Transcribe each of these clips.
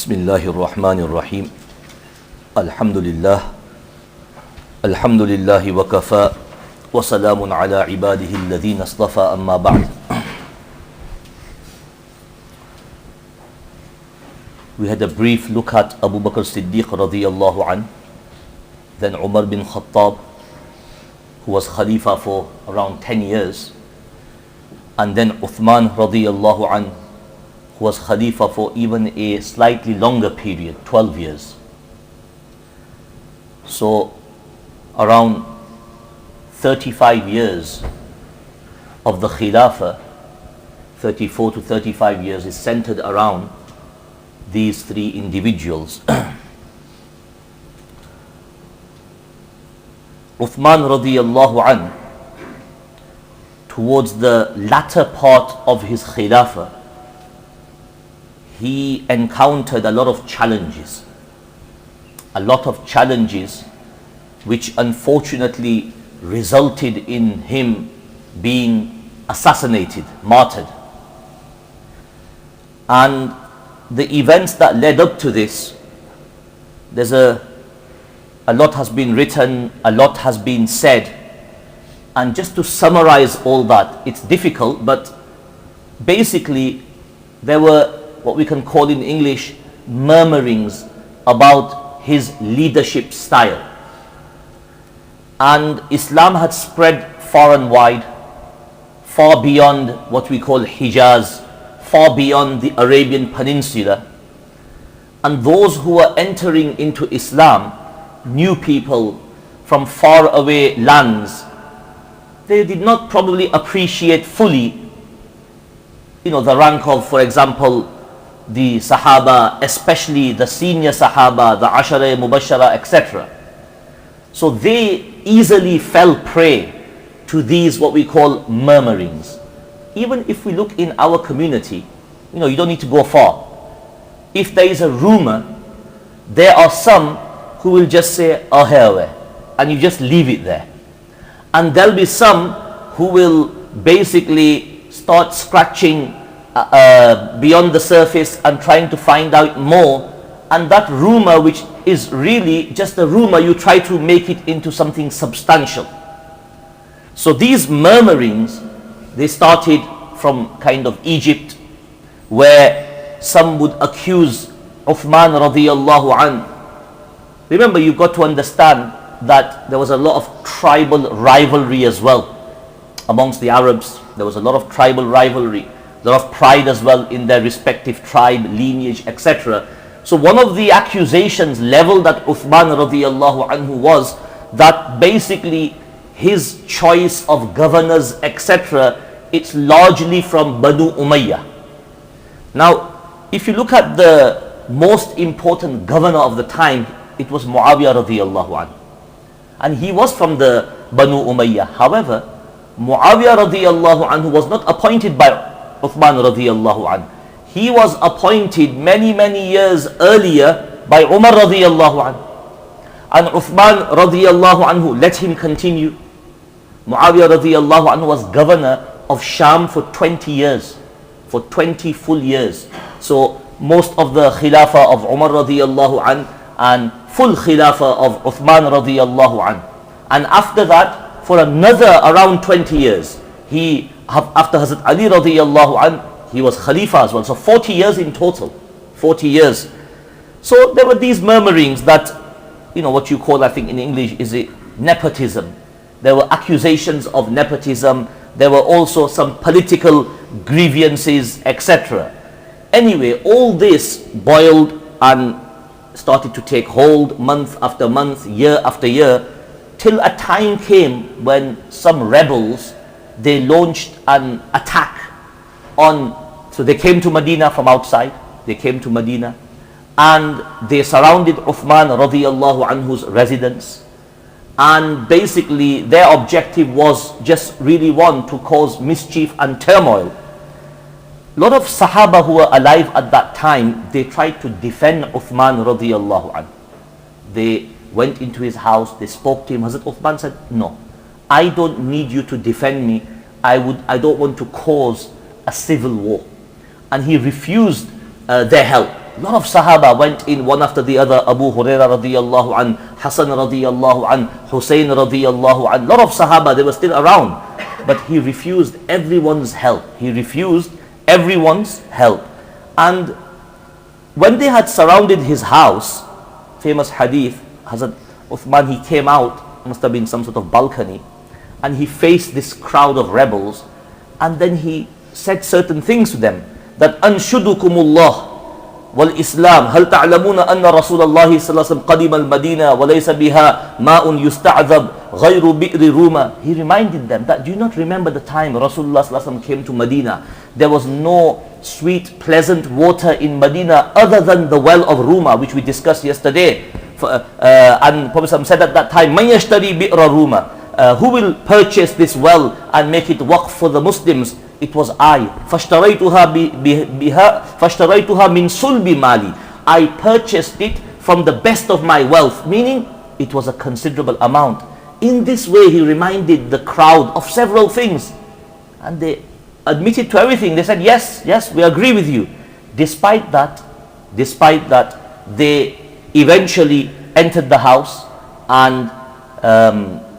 بسم الله الرحمن الرحيم الحمد لله وكفى وسلام على عباده الذين اصطفى أما بعد. We had a brief look at Abu Bakr Siddiq radiyallahu anh, then Umar bin Khattab, who was Khalifa for around 10 years, and then Uthman radiyallahu anh, who was Khalifa for even a slightly longer period, 12 years. So around 35 years of the Khilafah, 34 to 35 years, is centered around these three individuals. Uthman radiyallahu anh, towards the latter part of his Khilafah, he encountered a lot of challenges. Which unfortunately resulted in him being assassinated, martyred. And the events that led up to this, a lot has been written, a lot has been said, and just to summarize all that, it's difficult, but basically there were what we can call in English murmurings about his leadership style. And Islam had spread far and wide, far beyond what we call Hijaz, far beyond the Arabian Peninsula. And those who were entering into Islam, new people from far away lands, they did not probably appreciate fully, the rank of, for example, the Sahaba, especially the senior Sahaba, the Ashara Mubashara, etc. So they easily fell prey to these what we call murmurings. Even if we look in our community, you don't need to go far. If there is a rumor, there are some who will just say, "Oh, here," and you just leave it there. And there'll be some who will basically start scratching beyond the surface and trying to find out more, and that rumor, which is really just a rumor, you try to make it into something substantial. So these murmurings, they started from kind of Egypt, where some would accuse Uthman radiyallahu anh. Remember, you've got to understand that there was a lot of tribal rivalry as well amongst the Arabs. There was a lot of tribal rivalry, a lot of pride as well in their respective tribe, lineage, etc. So one of the accusations leveled at Uthman radiyallahu anhu was that basically his choice of governors, etc., it's largely from Banu Umayyah. Now, if you look at the most important governor of the time, it was Muawiyah radiyallahu anhu. And he was from the Banu Umayyah. However, Muawiyah radiyallahu anhu was not appointed by Uthman radiyallahu anhu. He was appointed many years earlier by Umar radiyallahu anhu. And Uthman radiyallahu anhu let him continue. Muawiyah radiyallahu anhu was governor of Sham for 20 years, for 20 full years. So most of the khilafah of Umar radiyallahu anhu and full khilafah of Uthman radiyallahu anhu. And after that, for another around 20 years, after Hazrat Ali radiyallahu anhu, he was Khalifa as well. So 40 years in total, 40 years. So there were these murmurings that, what you call, I think in English, is it nepotism. There were accusations of nepotism. There were also some political grievances, etc. Anyway, all this boiled and started to take hold month after month, year after year, till a time came when some rebels, they launched an attack so they came to Medina from outside, and they surrounded Uthman radiyallahu anhu's residence, and basically their objective was just really one, to cause mischief and turmoil. A lot of Sahaba who were alive at that time, they tried to defend Uthman radiyallahu anhu. They went into his house, they spoke to him. Hazrat Uthman said, "No, I don't need you to defend me. I don't want to cause a civil war." And he refused their help. A lot of Sahaba went in one after the other. Abu Hurairah radiyallahu an, Hassan radiyallahu an, Hussein radiyallahu an. A lot of Sahaba, they were still around. But he refused everyone's help. He refused everyone's help. And when they had surrounded his house, famous hadith, Hazrat Uthman, he came out, must have been some sort of balcony, and he faced this crowd of rebels, and then he said certain things to them, that anshudukumullah wal Islam hal ta'lamuna anna Rasulullah sallallahu alaihi wasallam qadim al-Madina wa laysa biha ma'un yusta'dhab ghayru bi'ri Ruma. He reminded them that, do you not remember the time Rasulullah sallallahu alaihi wasallam came to Medina? There was no sweet pleasant water in Medina other than the well of Ruma, which we discussed yesterday. And Prophet said at that time, man yashtari bi'ra Ruma, who will purchase this well and make it waqf for the Muslims? It was I. فَاشْتَرَيْتُهَا مِنْ صُلْبِ مَالِي. I purchased it from the best of my wealth, meaning it was a considerable amount. In this way, he reminded the crowd of several things, and they admitted to everything. They said, yes, we agree with you. Despite that, they eventually entered the house, and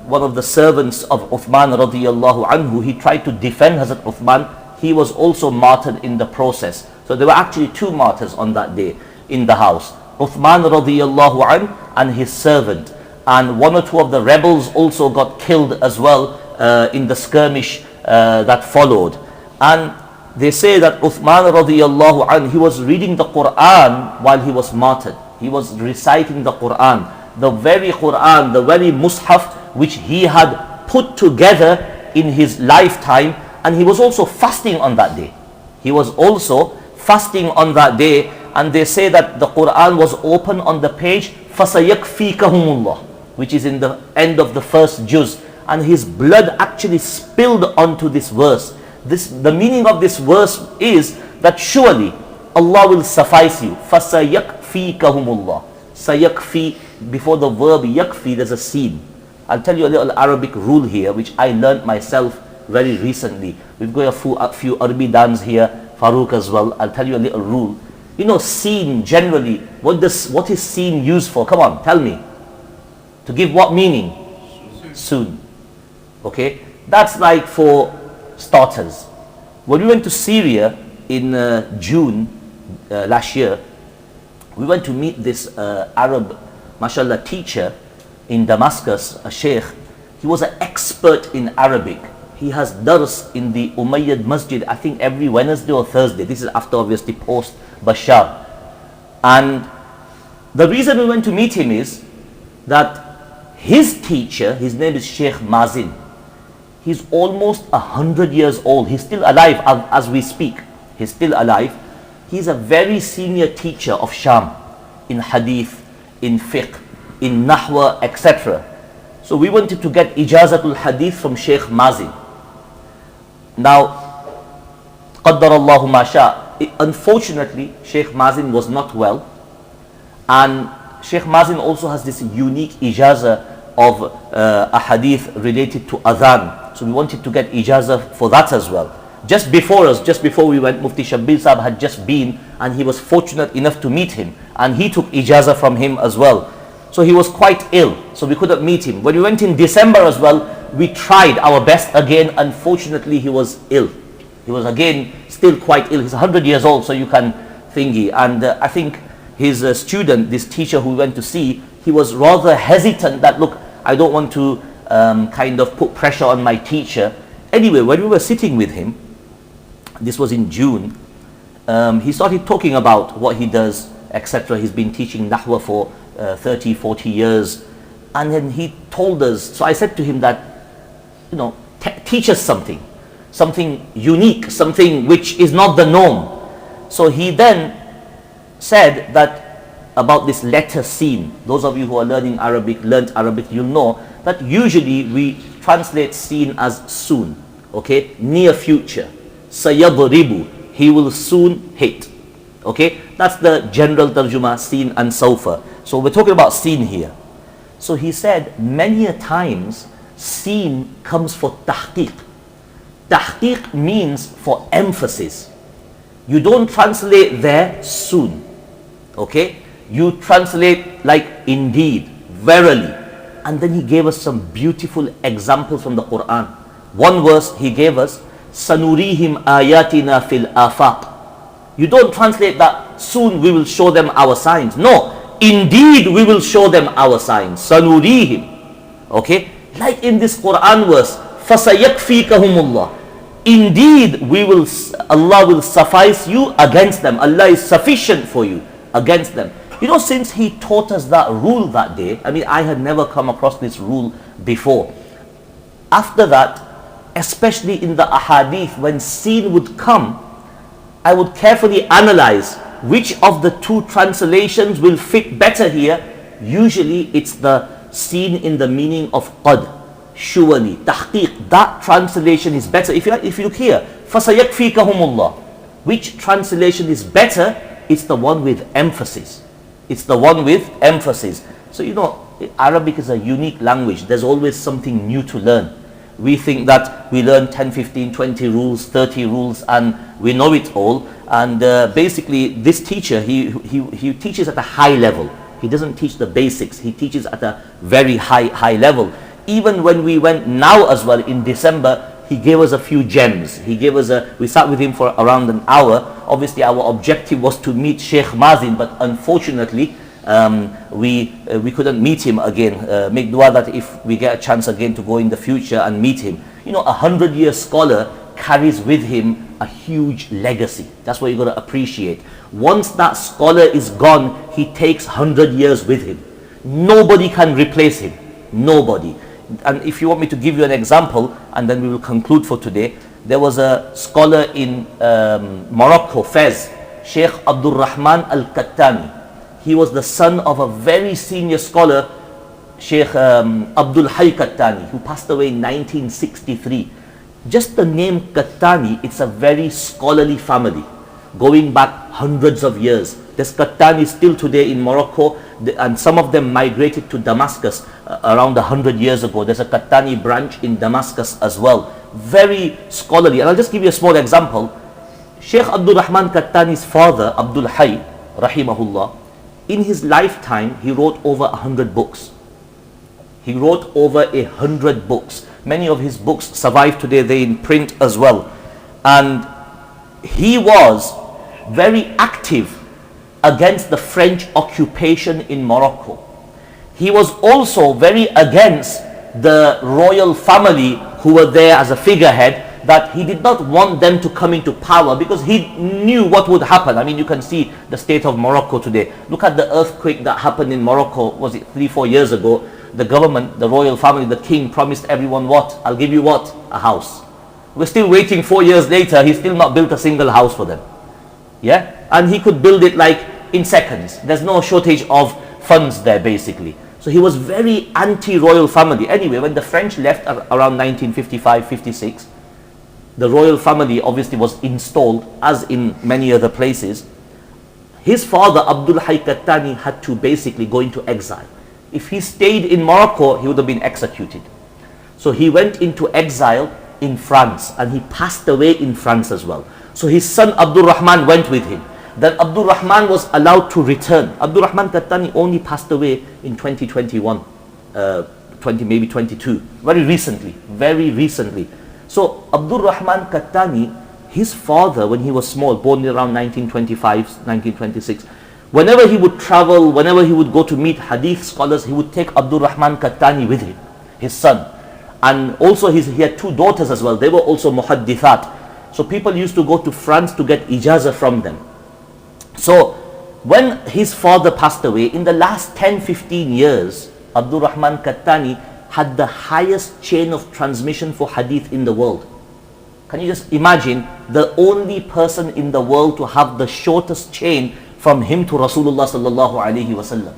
one of the servants of Uthman radiyallahu anhu, he tried to defend Hazrat Uthman. He was also martyred in the process. So there were actually two martyrs on that day in the house, Uthman radiyallahu anhu and his servant. And one or two of the rebels also got killed as well in the skirmish that followed. And they say that Uthman radiyallahu anhu, he was reading the Quran while he was martyred. He was reciting the Quran, the very Mus'haf which he had put together in his lifetime, and he was also fasting on that day. And they say that the Quran was open on the page فَسَيَكْفِيكَهُمُ, which is in the end of the first juz, and his blood actually spilled onto this verse. The meaning of this verse is that surely Allah will suffice you. فَسَيَكْفِيكَهُمُ. Sayakfi, before the verb yakfi, there's a sin. I'll tell you a little Arabic rule here, which I learned myself very recently. We've got a few Arabi dans here, Farook as well. I'll tell you a little rule. You know, seen generally, what is seen used for? Come on, tell me. To give what meaning? Soon. Okay? That's like for starters. When we went to Syria in June last year, we went to meet this Arab, mashallah, teacher in Damascus, a sheikh. He was an expert in Arabic. He has dars in the Umayyad Masjid, I think every Wednesday or Thursday. This is after obviously post Bashar. And the reason we went to meet him is that his teacher, his name is Sheikh Mazin. He's almost 100 years old. He's still alive as we speak. He's still alive. He's a very senior teacher of Sham in Hadith, in Fiqh, in Nahwa, etc. So we wanted to get Ijazatul Hadith from Sheikh Mazin. Now, Qaddar Allahu ma sha. Unfortunately, Sheikh Mazin was not well, and Sheikh Mazin also has this unique Ijazah of a hadith related to Adhan. So we wanted to get Ijazah for that as well. Just before we went, Mufti Shabbir Sahab had just been, and he was fortunate enough to meet him, and he took Ijazah from him as well. So he was quite ill, so we couldn't meet him. When we went in December as well, we tried our best again. Unfortunately, he was ill. He was again still quite ill. He's 100 years old, so you can thingy. And I think his student, this teacher who we went to see, he was rather hesitant that, look, I don't want to kind of put pressure on my teacher. Anyway, when we were sitting with him, this was in June, he started talking about what he does, etc. He's been teaching Nahwa for 30, 40 years. And then he told us, so I said to him that, you know, teach us something unique, something which is not the norm. So he then said that about this letter seen. Those of you who are learned Arabic, you'll know that usually we translate seen as soon, okay, near future. Sayadribu, he will soon hit. Okay, that's the general tarjuma, seen and sawfa. So we're talking about seen here. So he said many a times seen comes for tahqiq. Tahqiq means for emphasis. You don't translate there soon. Okay, you translate like indeed, verily, and then he gave us some beautiful examples from the Quran. One verse he gave us, sanurihim ayatina fil afaq. You don't translate that soon we will show them our signs. No, indeed we will show them our signs. Sanurihim. Okay, like in this Quran verse, fasayakfikahumullah. Indeed Allah will suffice you against them. Allah is sufficient for you against them. You know, since he taught us that rule that day, I mean, I had never come across this rule before. After that, especially in the Ahadith, when scene would come, I would carefully analyze which of the two translations will fit better here. Usually it's the scene in the meaning of qad. Surely, tahqiq, that translation is better. If you look here, fasayakfikahumullah, which translation is better? It's the one with emphasis. It's the one with emphasis. So you know, Arabic is a unique language. There's always something new to learn. We think that we learn 10, 15, 20 rules, 30 rules, and we know it all. And basically, this teacher, he teaches at a high level. He doesn't teach the basics. He teaches at a very high level. Even when we went now as well in December, he gave us a few gems. We sat with him for around an hour. Obviously our objective was to meet Sheikh Mazin, but unfortunately we couldn't meet him again. Make dua that if we get a chance again to go in the future and meet him. You know, 100-year scholar carries with him a huge legacy. That's what you got to appreciate. Once that scholar is gone, he takes 100 years with him. Nobody can replace him. Nobody. And if you want me to give you an example, and then we will conclude for today, there was a scholar in Morocco, Fez, Sheikh Abdul Rahman Al-Kattani. He was the son of a very senior scholar, Sheikh Abdul Hayy Kattani, who passed away in 1963. Just the name Kattani, it's a very scholarly family, going back hundreds of years. There's Kattani still today in Morocco, and some of them migrated to Damascus around 100 years ago. There's a Kattani branch in Damascus as well. Very scholarly. And I'll just give you a small example. Sheikh Abdul Rahman Kattani's father, Abdul Hayy, rahimahullah, in his lifetime, he wrote over 100 books. He wrote over 100 books. Many of his books survive today, they're in print as well. And he was very active against the French occupation in Morocco. He was also very against the royal family who were there as a figurehead, that he did not want them to come into power because he knew what would happen. I mean, you can see the state of Morocco today. Look at the earthquake that happened in Morocco, was it 3-4 years ago? The government, the royal family, the king promised everyone what? I'll give you what? A house. We're still waiting 4 years later, he's still not built a single house for them. Yeah? And he could build it like in seconds. There's no shortage of funds there basically. So he was very anti-royal family. Anyway, when the French left around 1955-56, the royal family obviously was installed, as in many other places. His father, Abdul Hayy Kattani, had to basically go into exile. If he stayed in Morocco, he would have been executed. So he went into exile in France, and he passed away in France as well. So his son Abdul Rahman went with him. Then Abdul Rahman was allowed to return. Abdul Rahman Kattani only passed away in 2021, maybe 22, very recently. So Abdul Rahman Kattani, his father, when he was small, born around 1925, 1926, whenever he would travel, whenever he would go to meet hadith scholars, he would take Abdul Rahman Kattani with him, his son. And also he had 2 daughters as well. They were also muhaddithat. So people used to go to France to get ijazah from them. So when his father passed away, in the last 10-15 years, Abdul Rahman Kattani had the highest chain of transmission for hadith in the world. Can you just imagine, the only person in the world to have the shortest chain from him to Rasulullah sallallahu alaihi wasallam.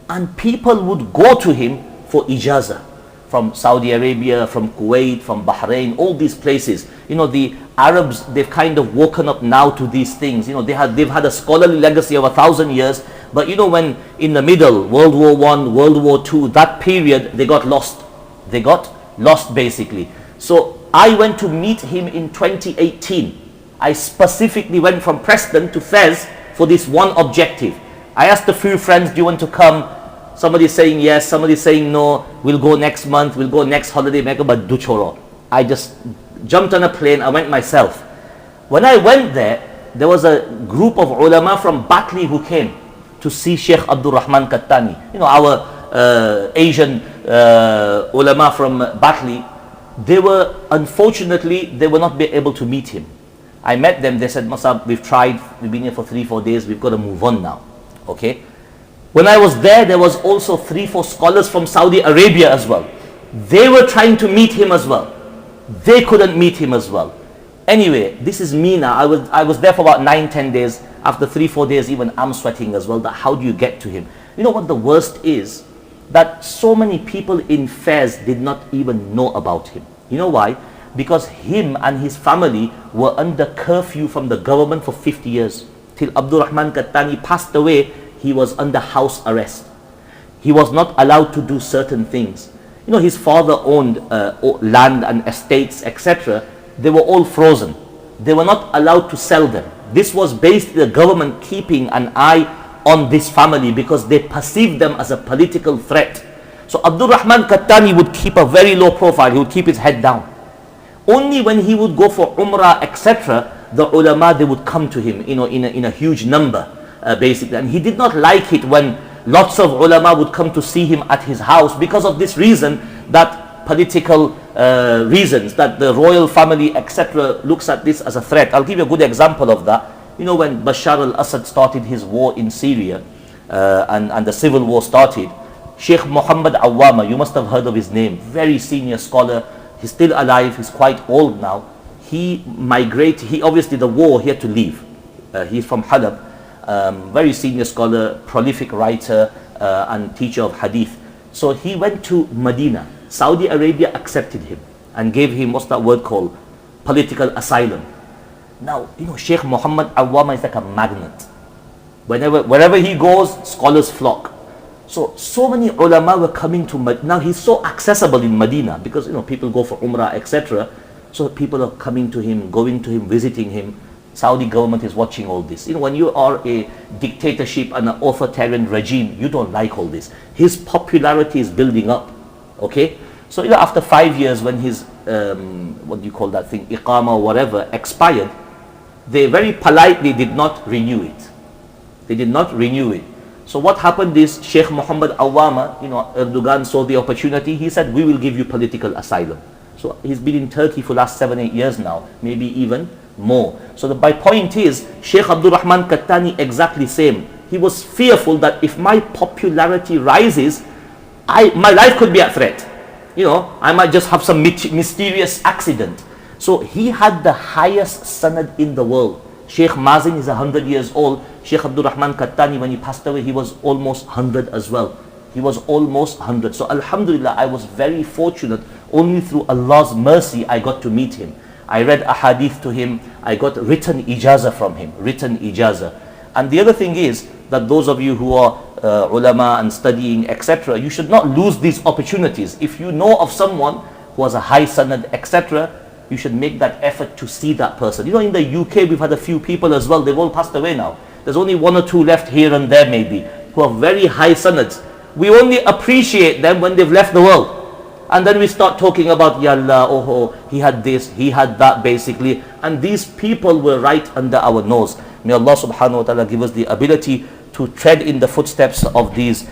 And people would go to him for ijazah from Saudi Arabia, from Kuwait, from Bahrain, all these places. You know, the Arabs, they've kind of woken up now to these things. You know, they've had a scholarly legacy of 1,000 years. But you know, when in the middle, World War I, World War II, that period, they got lost. They got lost basically. So I went to meet him in 2018. I specifically went from Preston to Fez for this one objective. I asked a few friends, do you want to come? Somebody saying yes, somebody saying no, we'll go next month, we'll go next holiday, but do choro. I just jumped on a plane, I went myself. When I went there, there was a group of ulama from Batley who came to see Sheikh Abdul Rahman Kattani. You know, our Asian ulama from Batley. They were, unfortunately, they were not be able to meet him. I met them, they said, Masab, we've tried, we've been here for 3-4 days, we've got to move on now. Okay? When I was there was also 3-4 scholars from Saudi Arabia as well. They were trying to meet him as well. They couldn't meet him as well. Anyway, this is me now. I was there for about 9-10 days. After 3-4 days, even I'm sweating as well. That how do you get to him? You know what the worst is? That so many people in Fez did not even know about him. You know why? Because him and his family were under curfew from the government for 50 years. Till Abdul Rahman Kattani passed away, he was under house arrest. He was not allowed to do certain things. You know, his father owned land and estates, etc. They were all frozen. They were not allowed to sell them. This was basically the government keeping an eye on this family because they perceived them as a political threat. So Abdul Rahman Kattani would keep a very low profile. He would keep his head down. Only when he would go for Umrah, etc., the ulama, they would come to him, you know, in a huge number, basically. And he did not like it when lots of ulama would come to see him at his house because of this reason, that political reasons, that the royal family, etc., looks at this as a threat. I'll give you a good example of that. You know, when Bashar al-Assad started his war in Syria and the civil war started, Sheikh Mohammed Awama, you must have heard of his name, very senior scholar. He's still alive, he's quite old now. He migrated, obviously the war, he had to leave. He's from Halab, very senior scholar, prolific writer and teacher of Hadith. So he went to Medina. Saudi Arabia accepted him and gave him, what's that word called? Political asylum. Now, you know, Sheikh Muhammad Awama is like a magnet. Wherever he goes, scholars flock. So many ulama were coming to Medina. Now he's so accessible in Medina because, you know, people go for Umrah, etc. So people are coming to him, going to him, visiting him. Saudi government is watching all this. You know, when you are a dictatorship and an authoritarian regime, you don't like all this. His popularity is building up. Okay? So, you know, after 5 years when his, what do you call that thing, Iqama or whatever, expired, they very politely did not renew it. They did not renew it. So what happened is, Sheikh Muhammad Awama, you know, Erdogan saw the opportunity. He said, we will give you political asylum. So he's been in Turkey for the last 7-8 years now, maybe even more. So my point is, Sheikh Abdul Rahman Kattani exactly same. He was fearful that if my popularity rises, my life could be at threat. You know, I might just have some mysterious accident. So he had the highest sanad in the world. Sheikh Mazin is 100 years old. Sheikh Abdul Rahman Kattani, when he passed away, he was almost 100 as well. He was almost 100. So Alhamdulillah, I was very fortunate. Only through Allah's mercy, I got to meet him. I read Ahadith to him. I got written ijazah from him. Written ijazah. And the other thing is that those of you who are ulama and studying, etc., you should not lose these opportunities. If you know of someone who has a high sanad, etc., you should make that effort to see that person. You know, in the UK, we've had a few people as well. They've all passed away now. There's only 1 or 2 left here and there maybe, who have very high sanads. We only appreciate them when they've left the world. And then we start talking about, Ya Allah, oh, he had this, he had that basically. And these people were right under our nose. May Allah subhanahu wa ta'ala give us the ability to tread in the footsteps of these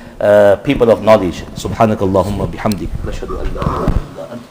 people of knowledge. Subhanakallahumma bihamdik.